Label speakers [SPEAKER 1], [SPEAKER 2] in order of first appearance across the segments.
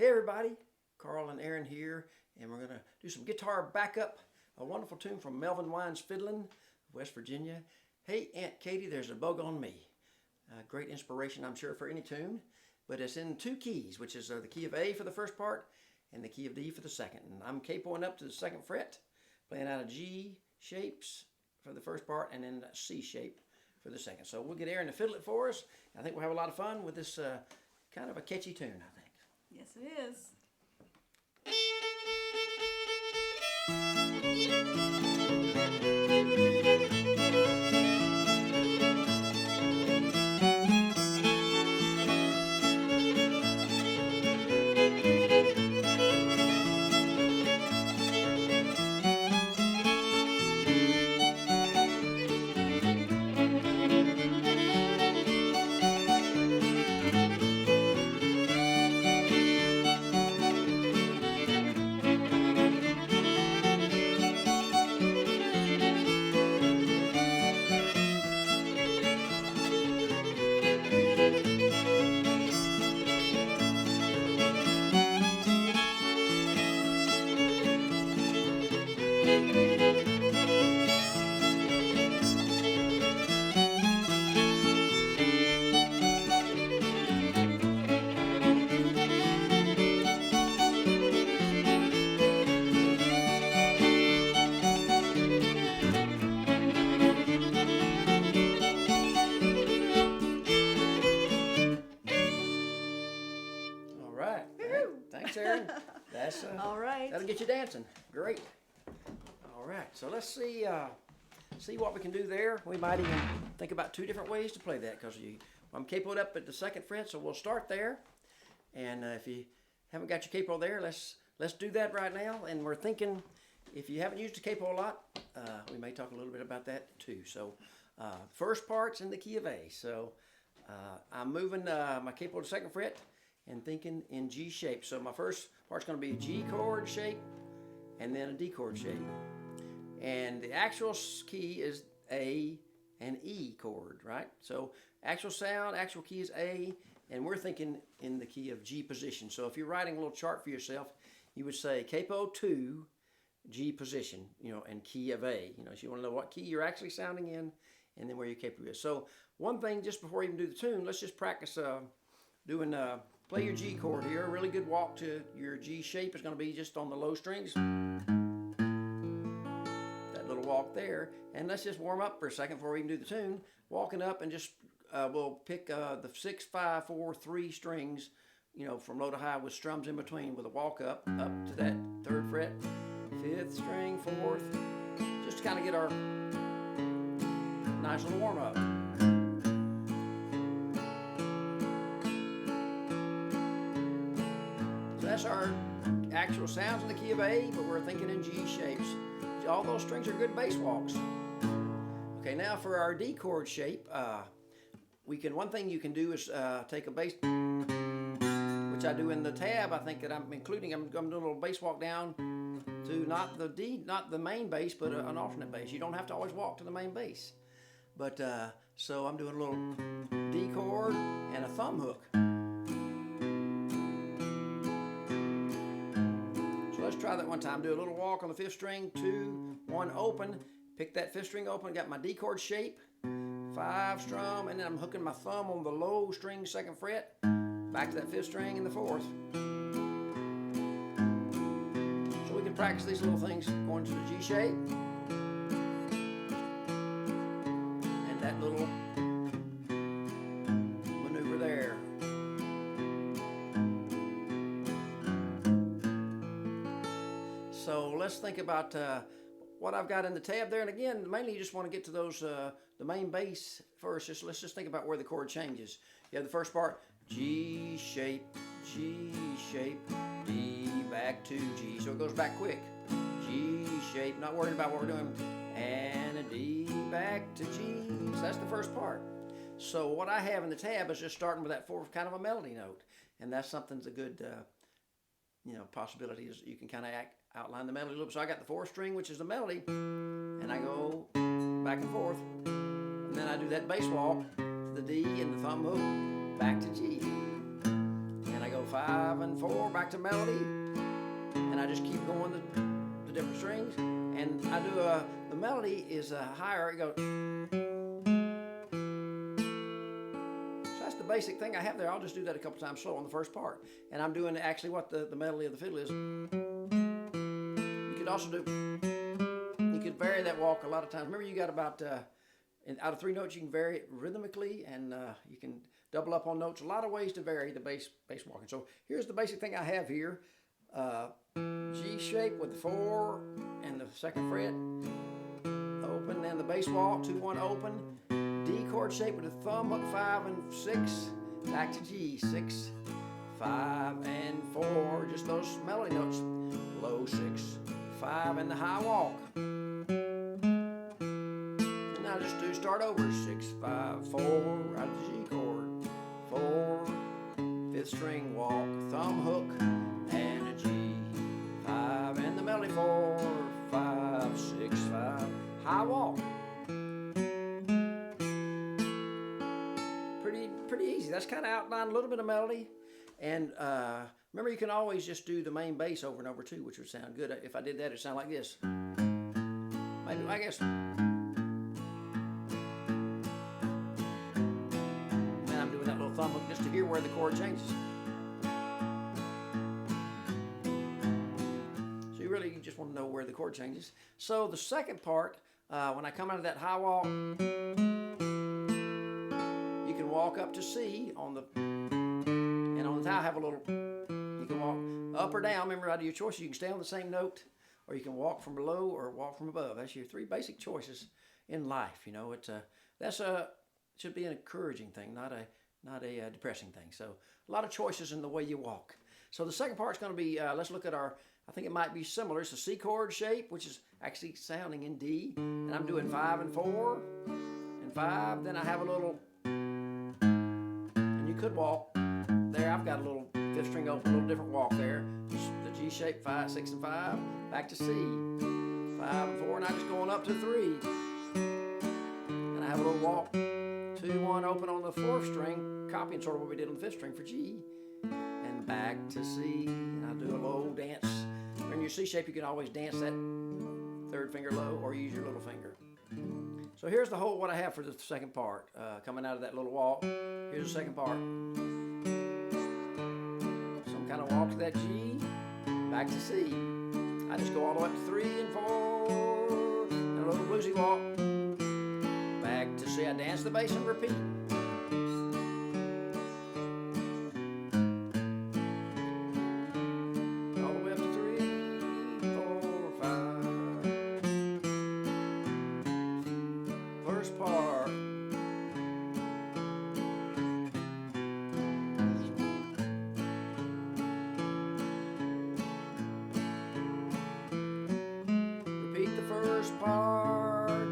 [SPEAKER 1] Hey everybody, Carl and Erynn here, and we're going to do some guitar backup, a wonderful tune from Melvin Wine's Fiddlin', West Virginia. Hey Aunt Katie, there's a bug on me. Great inspiration, I'm sure, for any tune, but it's in two keys, which is the key of A for the first part and the key of D for the second. And I'm capoing up to the second fret, playing out of G shapes for the first part and then C shape for the second. So we'll get Erynn to fiddle it for us. I think we'll have a lot of fun with this kind of a catchy tune, I think.
[SPEAKER 2] Yes, it is.
[SPEAKER 1] Thanks, Erynn. That's
[SPEAKER 2] all right.
[SPEAKER 1] That'll get you dancing. Great. All right. So let's see what we can do there. We might even think about two different ways to play that because I'm capoed up at the second fret, so we'll start there. And if you haven't got your capo there, let's do that right now. And we're thinking, if you haven't used a capo a lot, we may talk a little bit about that too. So first part's in the key of A. So I'm moving my capo to the second fret and thinking in G shape. So my first part's going to be a G chord shape and then a D chord shape. And the actual key is A and E chord, right? So actual sound, actual key is A, and we're thinking in the key of G position. So if you're writing a little chart for yourself, you would say capo 2, G position, and key of A. So you want to know what key you're actually sounding in and then where your capo is. So one thing, just before we even do the tune, let's just practice doing play your G chord here. A really good walk to your G shape is going to be just on the low strings. That little walk there. And let's just warm up for a second before we even do the tune. Walking up and just, we'll pick the 6, 5, 4, 3 strings, from low to high with strums in between with a walk up to that third fret, 5th string, 4th, just to kind of get our nice little warm up. That's our actual sounds in the key of A, but we're thinking in G shapes. All those strings are good bass walks. Okay, now for our D chord shape, one thing you can do is take a bass, which I do in the tab. I think that I'm doing a little bass walk down to not the main bass, but an alternate bass. You don't have to always walk to the main bass. But so I'm doing a little D chord and a thumb hook. Let's try that one time. Do a little walk on the 5th string, 2, 1, open. Pick that 5th string open, got my D chord shape, 5 strum, and then I'm hooking my thumb on the low string 2nd fret, back to that 5th string in the 4th. So we can practice these little things going to the G shape. And that little maneuver there. So let's think about what I've got in the tab there. And again, mainly you just want to get to those, the main bass first. Let's just think about where the chord changes. You have the first part, G shape, D, back to G. So it goes back quick. G shape, not worried about what we're doing. And a D, back to G. So that's the first part. So what I have in the tab is just starting with that 4th kind of a melody note. And that's something's a good, possibility is you can kind of outline the melody a little bit. So I got the 4th string, which is the melody, and I go back and forth, and then I do that bass walk to the D and the thumb hook back to G, and I go 5, 5 and 4, back to melody, and I just keep going the different strings, and I do the melody is higher. It goes. So that's the basic thing I have there. I'll just do that a couple times slow on the first part, and I'm doing actually what the melody of the fiddle is. You could also do. You could vary that walk a lot of times. Remember, you got about out of 3 notes, you can vary it rhythmically, and you can double up on notes. A lot of ways to vary the bass walking. So here's the basic thing I have here. G shape with the 4 and the 2nd fret open, and the bass walk 2-1 open. D chord shape with the thumb up 5 and 6, back to G 6, 5 and 4. Just those melody notes. Low 6, 5, and the high walk. And now just do start over 6, 5, 4 out of the G chord. 4, 5th string walk, thumb hook, and a G. 5 and the melody 4, 5, 6, 5, high walk. Pretty easy. That's kind of outlined a little bit of melody, and remember, you can always just do the main bass over and over too, which would sound good. If I did that, it'd sound like this. Maybe, I guess. Thumb hook just to hear where the chord changes. So you really just want to know where the chord changes. So the second part, when I come out of that high walk, you can walk up to C on the, and on the tie I have a little, you can walk up or down. Remember, out of your choices, you can stay on the same note, or you can walk from below or walk from above. That's your 3 basic choices in life. You know, should be an encouraging thing, not a depressing thing. So a lot of choices in the way you walk. So the second part's going to be, let's look at I think it might be similar. It's a C chord shape, which is actually sounding in D. And I'm doing 5 and 4 and 5. Then I have a little, and you could walk there. I've got a little 5th string open, a little different walk there. The G shape, 5, 6, and 5. Back to C, 5 and 4. And I'm just going up to 3. And I have a little walk. 2-1 open on the 4th string, copying sort of what we did on the 5th string for G, and back to C, and I'll do a low dance. In your C shape, you can always dance that 3rd finger low or use your little finger. So here's what I have for the second part, coming out of that little walk. Here's the second part. Some kind of walk to that G, back to C. I just go all the way up to 3 and 4, and a little bluesy walk. Back to C, I dance the bass and repeat. All the way up to 3, 4, 5. First part. Repeat the first part.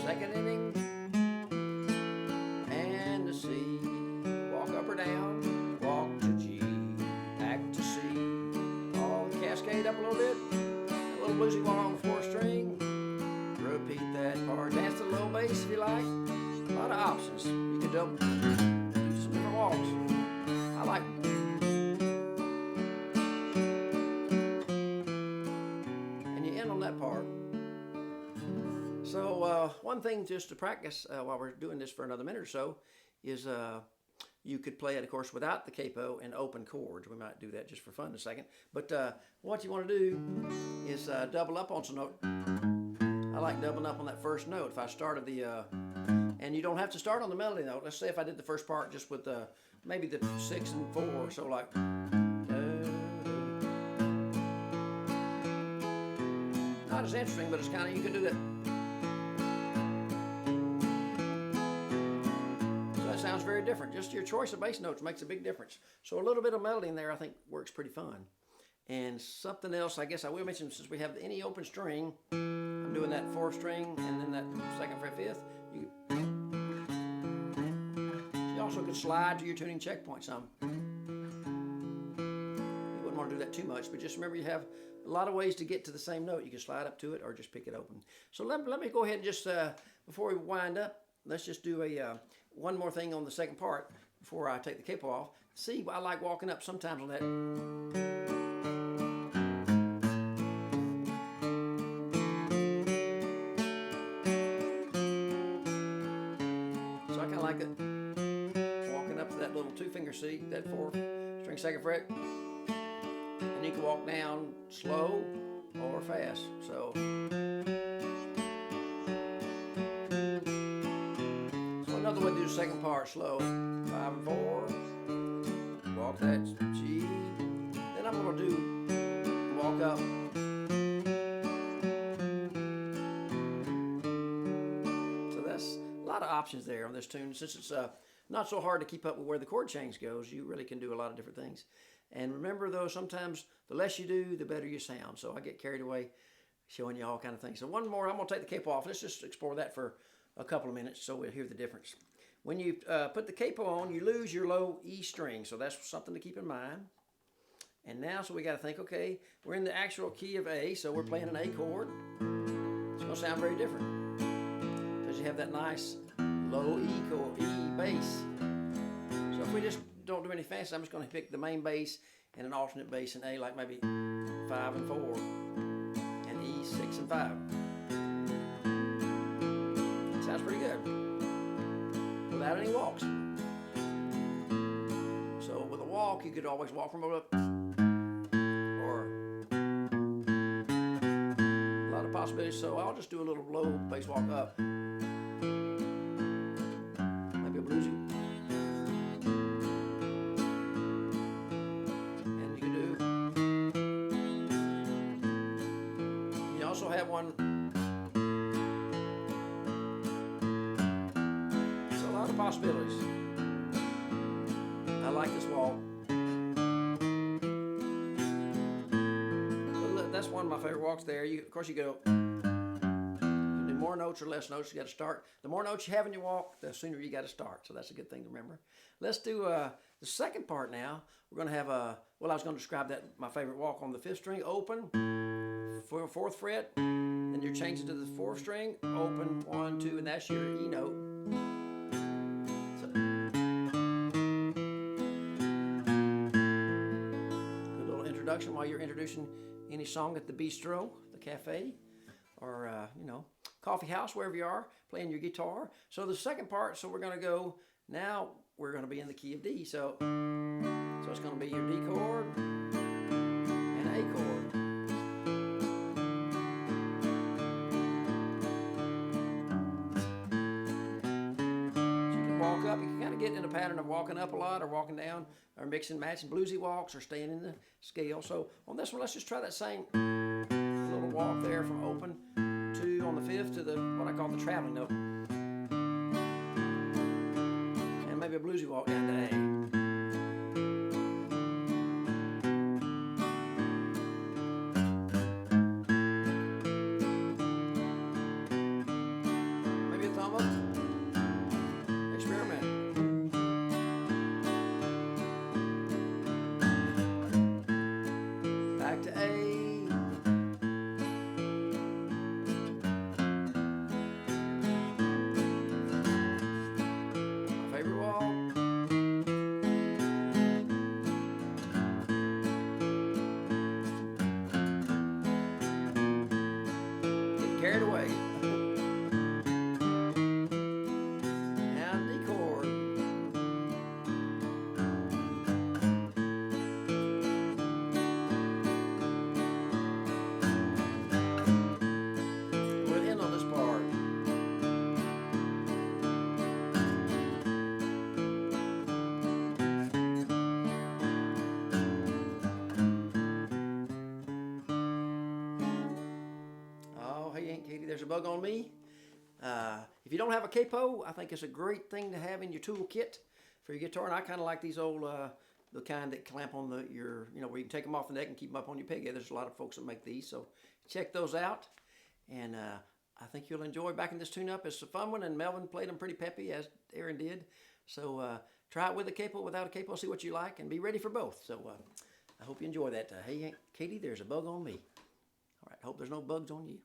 [SPEAKER 1] Second inning, and to C, walk up or down, walk to G, back to C, all cascade up a little bit, a little bluesy walk on the 4th string, repeat that part, dance to the low bass if you like, a lot of options, you can do some different walks, I like them. And you end on that part. So one thing just to practice while we're doing this for another minute or so is you could play it, of course, without the capo and open chords. We might do that just for fun in a second. But what you want to do is double up on some note. I like doubling up on that first note. If I started and you don't have to start on the melody note. Let's say if I did the first part just with maybe the 6 and 4, so like. Not as interesting, but it's kind of, you can do that. Sounds very different. Just your choice of bass notes makes a big difference. So a little bit of melody in there I think works pretty fun. And something else I guess I will mention, since we have any open string, I'm doing that 4th string and then that 2nd fret 5th. You also could slide to your tuning checkpoint some. You wouldn't want to do that too much, but just remember you have a lot of ways to get to the same note. You can slide up to it or just pick it open. So let me go ahead and just, before we wind up, let's just do one more thing on the second part before I take the capo off. See, I like walking up sometimes on that. So I kind of like it, walking up to that little 2-finger C, that 4th string 2nd fret. And you can walk down slow or fast. So another way to do the second part, slow. 5 and 4. Walk that G. Then I'm going to do walk up. So that's a lot of options there on this tune. Since it's not so hard to keep up with where the chord change goes, you really can do a lot of different things. And remember, though, sometimes the less you do, the better you sound. So I get carried away showing you all kind of things. So one more, I'm going to take the capo off. Let's just explore that for a couple of minutes so we'll hear the difference. When you put the capo on, you lose your low E string. So that's something to keep in mind. And now, so we got to think, okay, we're in the actual key of A, so we're playing an A chord. It's going to sound very different because you have that nice low E chord, E bass. So if we just don't do any fancy, I'm just going to pick the main bass and an alternate bass in A, like maybe 5 and 4, and E 6 and 5. Sounds pretty good without any walks. So with a walk, you could always walk from up, or a lot of possibilities. So I'll just do a little low bass walk up, maybe a bluesy. Have one. So a lot of possibilities. I like this walk. So that's one of my favorite walks there. Of course, you go. You can do more notes or less notes. You got to start. The more notes you have in your walk, the sooner you got to start. So that's a good thing to remember. Let's do the second part now. We're going to have a. Well, I was going to describe that my favorite walk on the 5th string, open. 4th fret, then you're changing to the 4th string, open, 1, 2, and that's your E note. So, good little introduction while you're introducing any song at the bistro, the cafe, or coffee house, wherever you are, playing your guitar. So the second part, so we're going to go, now we're going to be in the key of D. So it's going to be your D chord and A chord. Up, you can kind of get in a pattern of walking up a lot or walking down or mixing, matching bluesy walks or staying in the scale. So on this one, let's just try that same little walk there from open to on the 5th to the what I call the traveling note, and maybe a bluesy walk down to A. Carried away. And D chord. We'll end on this part. There's a bug on me. If you don't have a capo, I think it's a great thing to have in your toolkit for your guitar. And I kind of like these old, the kind that clamp on where you can take them off the neck and keep them up on your peg. There's a lot of folks that make these, so check those out. And I think you'll enjoy backing this tune up. It's a fun one, and Melvin played them pretty peppy, as Erynn did. So try it with a capo, without a capo, see what you like, and be ready for both. So I hope you enjoy that. Hey, Katie, there's a bug on me. All right, hope there's no bugs on you.